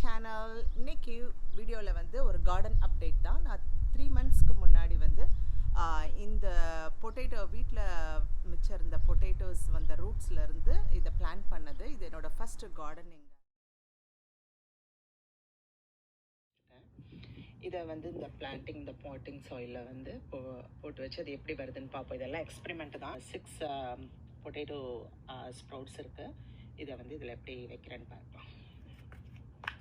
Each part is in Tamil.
சேனல். இன்னைக்கு வீடியோவில் வந்து ஒரு கார்டன் அப்டேட் தான். நான் 3 மந்த்ஸ்க்கு முன்னாடி வந்து இந்த பொட்டேட்டோ வீட்டில் மிச்சம் இருந்த பொட்டேட்டோஸ் வந்த ரூட்ஸ்லேருந்து இதை பிளான் பண்ணது. இது என்னோடய ஃபஸ்ட்டு கார்டனிங். இதை வந்து இந்த பிளான்டிங் இந்த பாட்டிங் சாயிலில் வந்து போட்டு வச்சு அது எப்படி வருதுன்னு பார்ப்போம். இதெல்லாம் எக்ஸ்பெரிமெண்ட் தான். 6 பொட்டேட்டோ ஸ்ப்ரவுட்ஸ் இருக்குது. இதை வந்து இதில் எப்படி வைக்கிறேன்னு பார்க்கலாம்.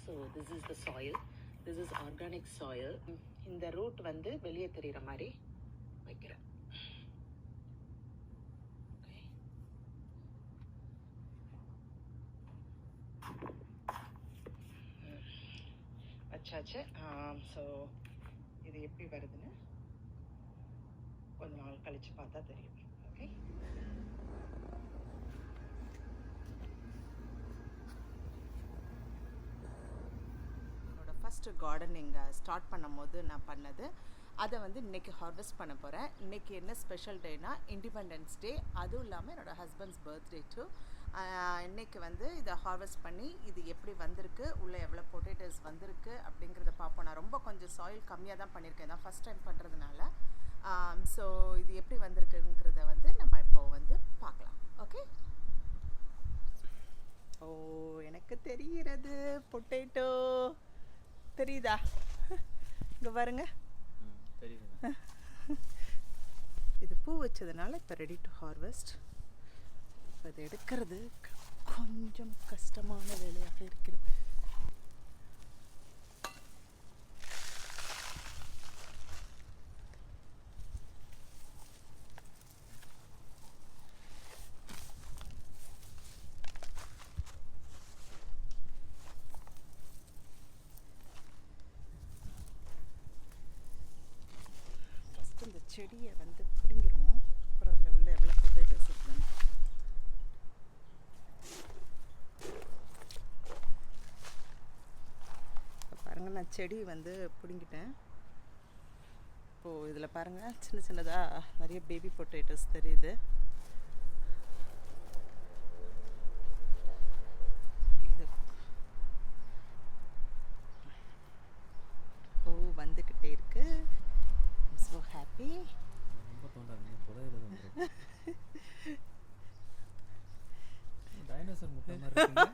So this is the soil. This is organic soil. இந்த ரூட் வந்து வெளியே தெரிகிற மாதிரி வைக்கிறேன். வச்சாச்சு. ஸோ இது எப்படி வருதுன்னு கொஞ்ச நாள் கழித்து பார்த்தா தெரியும். ஓகே, என்னோட ஃபஸ்ட்டு கார்டனிங் ஸ்டார்ட் பண்ணும் போது நான் பண்ணது. அதை வந்து இன்றைக்கி ஹார்வெஸ்ட் பண்ண போகிறேன். இன்றைக்கி என்ன ஸ்பெஷல் டேனா இண்டிபெண்டன்ஸ் டே. அதுவும் இல்லாமல் என்னோடய ஹஸ்பண்ட்ஸ் பர்த்டே டூ. இன்றைக்கி வந்து இதை ஹார்வெஸ்ட் பண்ணி இது எப்படி வந்திருக்கு, உள்ளே எவ்வளோ பொட்டேட்டோஸ் வந்திருக்கு அப்படிங்கிறத பார்ப்போம். நான் ரொம்ப கொஞ்சம் சாயில் கம்மியாக தான் பண்ணியிருக்கேன், தான் ஃபஸ்ட் டைம் பண்ணுறதுனால. ஸோ இது எப்படி வந்திருக்குங்கிறத வந்து நம்ம இப்போ வந்து பார்க்கலாம். ஓகே. ஓ, எனக்கு தெரிகிறது பொட்டேட்டோ தெரியுதா? இங்கே பாருங்க, இது பூ வச்சதுனால இப்போ ரெடி டு ஹார்வெஸ்ட். இப்போ அதை எடுக்கிறது கொஞ்சம் கஷ்டமான வேலையாக இருக்கிறது. இந்த செடியை வந்து பிடுங்கிடுவோம். அப்புறம் அதில் உள்ள எவ்வளோ பொட்டேட்டோஸ் இருக்குன்னு பாருங்கள். நான் செடி வந்து பிடுங்கிட்டேன். இப்போது இதில் பாருங்கள், சின்ன சின்னதாக நிறைய பேபி பொட்டேட்டோஸ் தெரியுது. இது ஓ வந்துக்கிட்டே இருக்கு. So happy. டைனோசர் முட்டை மாதிரி இருக்குங்க.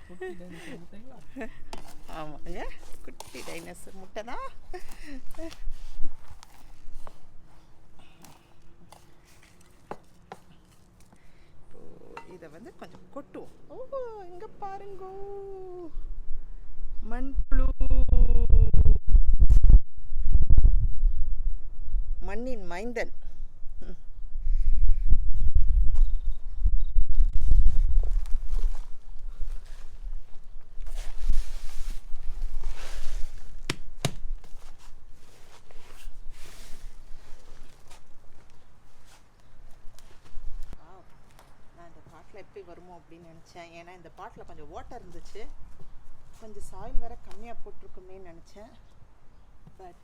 குட்டி டைனோசர் முட்டைங்களா? ஆமாங்க, குட்டி டைனோசர் முட்டை தான். இதை வந்து கொஞ்சம் கொட்டுவோம். ஓ, இங்கே பாருங்க, மண்புழு, மண்ணின் மைந்தன். நான் இந்த பாட்டில் எப்படி வருமோ அப்படின்னு நினச்சேன். ஏன்னா இந்த பாட்டில் கொஞ்சம் வாட்டர் இருந்துச்சு, கொஞ்சம் சாயில் வேறு கம்மியாக போட்டிருக்குமேன்னு நினச்சேன். பட்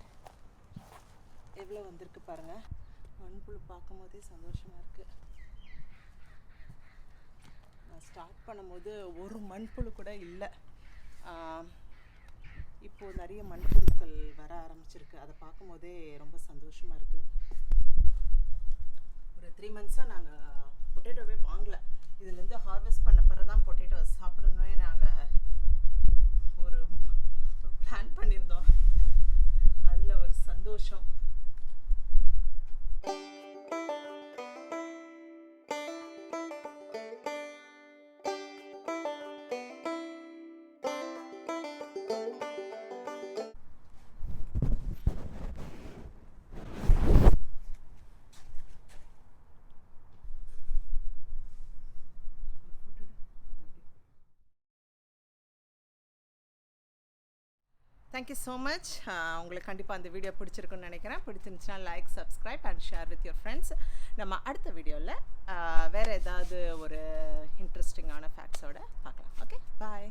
எவ்வளோ வந்திருக்கு பாருங்கள். மண்புழு பார்க்கும் போதே சந்தோஷமாக இருக்குது. நான் ஸ்டார்ட் பண்ணும்போது ஒரு மண்புழு கூட இல்லை. இப்போது நிறைய மண்புழுக்கள் வர ஆரம்பிச்சிருக்கு. அதை பார்க்கும் போதே ரொம்ப சந்தோஷமாக இருக்குது. ஒரு 3 மந்த்ஸாக நாங்கள் பொட்டேட்டோவே வாங்கலை. இதுலேருந்து ஹார்வெஸ்ட் பண்ண பிறகு தான் பொட்டேட்டோ சாப்பிடணுமே நாங்கள் ஒரு பிளான் பண்ணியிருந்தோம். அதில் ஒரு சந்தோஷம். Thank you so much. உங்களுக்கு கண்டிப்பாக அந்த வீடியோ பிடிச்சிருக்குன்னு நினைக்கிறேன். பிடிச்சிருந்துச்சுன்னா like, subscribe and share with your friends. நம்ம அடுத்த வீடியோவில் வேறு ஏதாவது ஒரு இன்ட்ரெஸ்டிங்கான ஃபேக்ட்ஸோடு பார்க்கலாம். ஓகே, பாய்.